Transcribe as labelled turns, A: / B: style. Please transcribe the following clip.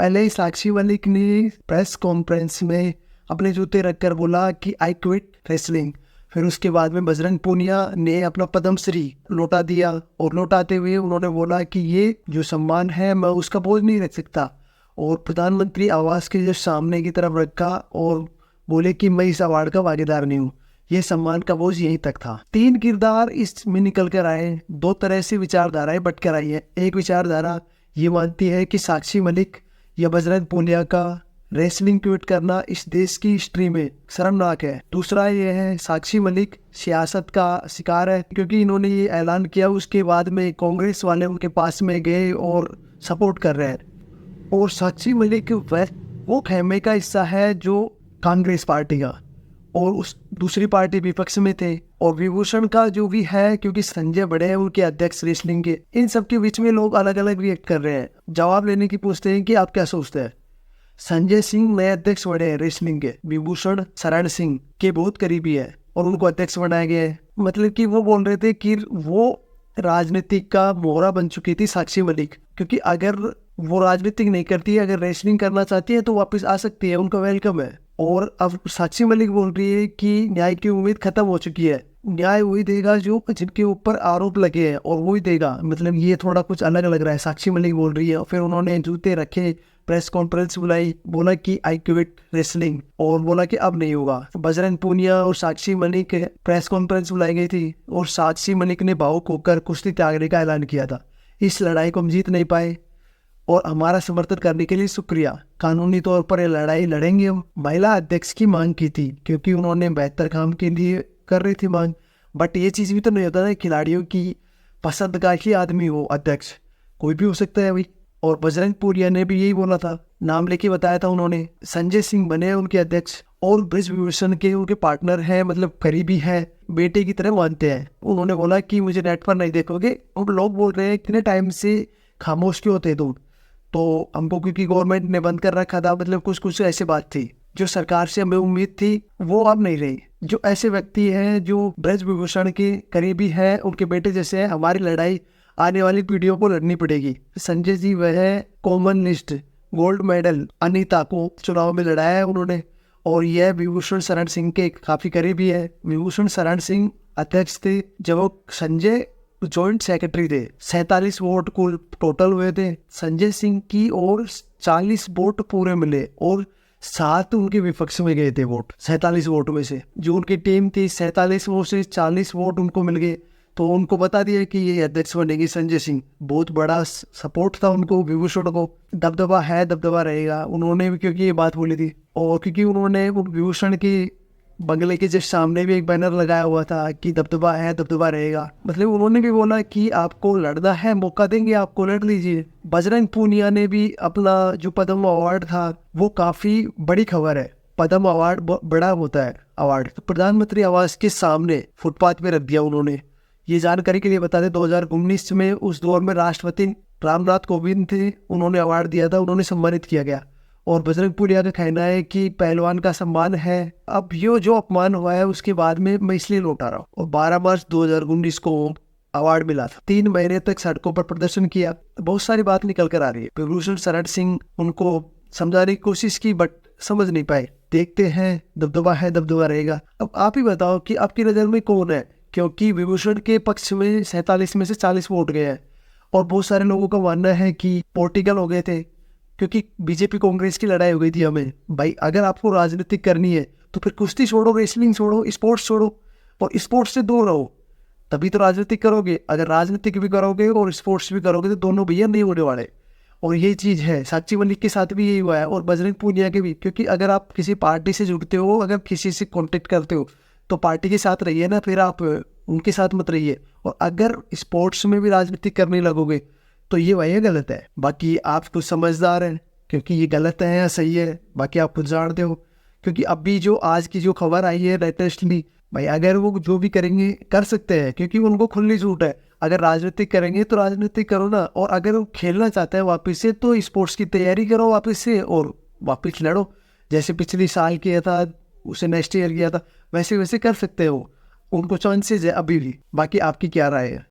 A: पहले ही साक्षी मलिक ने press conference में अपने जूते रखकर बोला कि आई क्विट रेसलिंग। फिर उसके बाद में बजरंग पूनिया ने अपना पद्मश्री लौटा दिया और लौटाते हुए उन्होंने बोला कि ये जो सम्मान है मैं उसका बोझ नहीं रख सकता, और प्रधानमंत्री आवास के जो सामने की तरफ रखा और बोले कि मैं इस अवार्ड का भागीदार नहीं हूँ, ये सम्मान का बोझ यहीं तक था। 3 किरदार इसमें निकल कर आए, 2 तरह से विचारधाराएं बट कर आई है। एक विचारधारा ये मानती है कि साक्षी मलिक या बजरंग पूनिया का रेसलिंग ट्वीट करना इस देश की हिस्ट्री में शर्मनाक है। दूसरा ये है साक्षी मलिक सियासत का शिकार है, क्योंकि इन्होंने ये ऐलान किया उसके बाद में कांग्रेस वाले उनके पास में गए और सपोर्ट कर रहे हैं। और साक्षी मलिक वो खेमे का हिस्सा है जो कांग्रेस पार्टी का, और उस दूसरी पार्टी विपक्ष में थे। और विभूषण का जो भी है, क्योंकि संजय बड़े हैं उनके अध्यक्ष रेसलिंग के, इन सब के बीच में लोग अलग अलग रिएक्ट कर रहे हैं। जवाब लेने की पूछते हैं कि आप क्या सोचते हैं। संजय सिंह नए अध्यक्ष बने हैं रेसलिंग के, विभूषण शरण सिंह के बहुत करीबी है और उनको अध्यक्ष बनाया गया है। मतलब कि वो बोल रहे थे कि वो राजनीतिक का मोहरा बन चुकी थी साक्षी मलिक, क्योंकि अगर वो राजनीतिक नहीं करती है, अगर रेसलिंग करना चाहती है तो वापस आ सकती है, उनका वेलकम है। और अब साक्षी मलिक बोल रही है कि न्याय की उम्मीद खत्म हो चुकी है, न्याय वही देगा जो जिनके ऊपर आरोप लगे हैं और वही देगा। मतलब ये थोड़ा कुछ अलग लग रहा है, साक्षी मलिक बोल रही है। और फिर उन्होंने जूते रखे, प्रेस कॉन्फ्रेंस बुलाई, बोला कि आई क्विट रेसलिंग, और बोला कि अब नहीं होगा। बजरंग पूनिया और साक्षी मलिक प्रेस कॉन्फ्रेंस बुलाई गई थी और साक्षी मलिक ने भावुक होकर कुश्ती त्यागने का ऐलान किया था। इस लड़ाई को हम जीत नहीं पाए और हमारा समर्थन करने के लिए शुक्रिया, कानूनी तौर पर ये लड़ाई लड़ेंगे हम। महिला अध्यक्ष की मांग की थी क्योंकि उन्होंने बेहतर काम के लिए कर रही थी मांग। बट ये चीज़ भी तो नहीं होता ना, खिलाड़ियों की पसंद का ही आदमी हो अध्यक्ष, कोई भी हो सकता है भाई। और बजरंग पूनिया ने भी यही बोला था, नाम लेके बताया था उन्होंने। संजय सिंह बने उनके अध्यक्ष और ब्रिजभूषण के उनके पार्टनर हैं, मतलब करीबी हैं, बेटे की तरह मानते हैं। उन्होंने बोला कि मुझे नेट पर नहीं देखोगे, और लोग बोल रहे हैं इतने टाइम से खामोश क्यों थे तुम, तो हमको क्योंकि गवर्नमेंट ने बंद कर रखा था, मतलब कुछ ऐसी बात थी। जो सरकार से हमें उम्मीद थी वो अब नहीं रही। जो ऐसे व्यक्ति हैं जो ब्रजभूषण के करीबी हैं, उनके बेटे जैसे हैं, हमारी लड़ाई आने वाली पीढ़ियों को लड़नी पड़ेगी। संजय जी वह common list gold medal Anita को चुनाव में लड़ाया है उन्होंने, और यह विभूषण शरण सिंह के काफ़ी करीबी है। विभूषण शरण सिंह अध्यक्ष थे जब वो संजय जॉइंट सेक्रेटरी थे। 47 वोट कुल टोटल हुए थे, संजय सिंह की और 40 वोट पूरे मिले और 7 उनके विपक्ष में गए थे वोट। 47 वोट में से जो उनकी टीम थी, 47 वोट से 40 वोट उनको मिल गए, तो उनको बता दिया कि ये अध्यक्ष बनेगी संजय सिंह। बहुत बड़ा सपोर्ट था उनको, विभूषण को दबदबा है, दबदबा रहेगा। उन्होंने भी क्योंकि ये बात बोली थी, और क्योंकि उन्होंने विभूषण की बंगले के जस्ट सामने भी एक बैनर लगाया हुआ था कि दबदबा है, दबदबा रहेगा। मतलब उन्होंने भी बोला कि आपको लड़ना है, मौका देंगे आपको, लड़ लीजिए। बजरंग पूनिया ने भी अपना जो पद्म अवार्ड था, वो काफ़ी बड़ी खबर है। पद्म अवार्ड बड़ा होता है अवार्ड, तो प्रधानमंत्री आवास के सामने फुटपाथ पे रख दिया उन्होंने। ये जानकारी के लिए बता दें, 2019 में उस दौर में राष्ट्रपति रामनाथ कोविंद थे, उन्होंने अवार्ड दिया था, उन्होंने सम्मानित किया गया। और बजरंग पूनिया का कहना है कि पहलवान का सम्मान है। अब ये जो अपमान हुआ है उसके बाद में मैं इसलिए लौटा रहा हूँ। और 12 मार्च 2019 को अवार्ड मिला था। 3 महीने तक सड़कों पर प्रदर्शन किया। बहुत सारी बात निकल कर आ रही है। विभूषण शरण सिंह उनको समझाने की कोशिश की बट समझ नहीं पाए। देखते हैं, दबदबा है, दबदबा रहेगा। अब आप ही बताओ कि आपकी नज़र में कौन है, क्योंकि विभूषण के पक्ष में 47 में से 40 वोट गए हैं। और बहुत सारे लोगों का मानना है कि पॉलिटिकल हो गए थे, क्योंकि बीजेपी कांग्रेस की लड़ाई हो गई थी हमें। भाई अगर आपको राजनीतिक करनी है तो फिर कुश्ती छोड़ो, रेसलिंग छोड़ो, स्पोर्ट्स छोड़ो, और स्पोर्ट्स से दूर रहो, तभी तो राजनीतिक करोगे। अगर राजनीतिक भी करोगे और स्पोर्ट्स भी करोगे तो दोनों भैया नहीं होने वाले। और यही चीज़ है, साक्षी मलिक के साथ भी यही हुआ है और बजरंग पूनिया के भी। क्योंकि अगर आप किसी पार्टी से जुड़ते हो, अगर किसी से कॉन्टेक्ट करते हो, तो पार्टी के साथ रहिए ना, फिर आप उनके साथ मत रहिए। और अगर स्पोर्ट्स में भी राजनीतिक करने लगोगे तो ये वही गलत है। बाकी आप कुछ समझदार हैं, क्योंकि ये गलत है या सही है बाकी आप खुद जानते हो। क्योंकि अभी जो आज की जो खबर आई है लेटेस्टली, भाई अगर वो जो भी करेंगे कर सकते हैं, क्योंकि उनको खुली छूट है। अगर राजनीतिक करेंगे तो राजनीतिक करो ना, और अगर वो खेलना चाहते हैं वापस से तो स्पोर्ट्स की तैयारी करो वापस से और वापस लड़ो। जैसे पिछले साल किया था, उसे नेक्स्ट ईयर किया था, वैसे वैसे कर सकते हो। उनको चांसेस है अभी भी। बाकी आपकी क्या राय है?